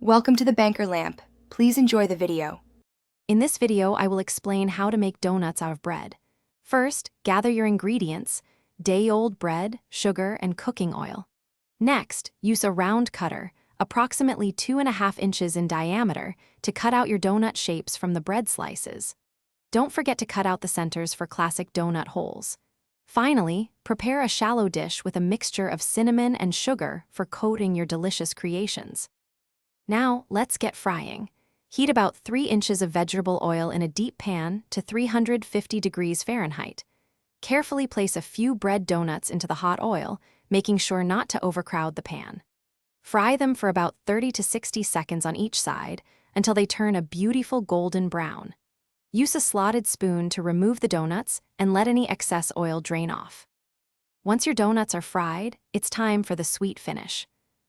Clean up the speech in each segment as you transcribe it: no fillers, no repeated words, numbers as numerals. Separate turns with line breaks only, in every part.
Welcome to the Banker Lamp. Please enjoy the video.
In this video, I will explain how to make donuts out of bread. First, gather your ingredients: day-old bread, sugar, and cooking oil. Next, use a round cutter, approximately 2.5 inches in diameter, to cut out your donut shapes from the bread slices. Don't forget to cut out the centers for classic donut holes. Finally, prepare a shallow dish with a mixture of cinnamon and sugar for coating your delicious creations. Now, let's get frying. Heat about 3 inches of vegetable oil in a deep pan to 350 degrees Fahrenheit. Carefully place a few bread donuts into the hot oil, making sure not to overcrowd the pan. Fry them for about 30 to 60 seconds on each side until they turn a beautiful golden brown. Use a slotted spoon to remove the donuts and let any excess oil drain off. Once your donuts are fried, it's time for the sweet finish.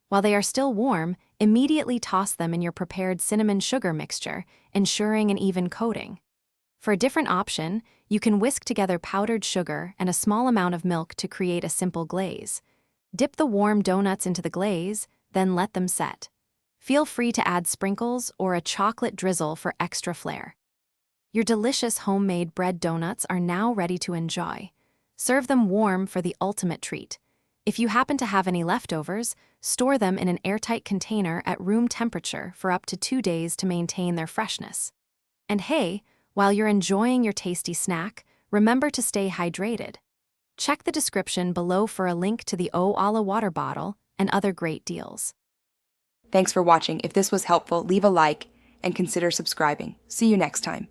While they are still warm, immediately toss them in your prepared cinnamon sugar mixture, ensuring an even coating. For a different option, you can whisk together powdered sugar and a small amount of milk to create a simple glaze. Dip the warm donuts into the glaze, then let them set. Feel free to add sprinkles or a chocolate drizzle for extra flair. Your delicious homemade bread donuts are now ready to enjoy. Serve them warm for the ultimate treat. If you happen to have any leftovers, store them in an airtight container at room temperature for up to 2 days to maintain their freshness. And hey, while you're enjoying your tasty snack, remember to stay hydrated. Check the description below for a link to the O-Ala water bottle and other great deals.
Thanks for watching. If this was helpful, leave a like and consider subscribing. See you next time.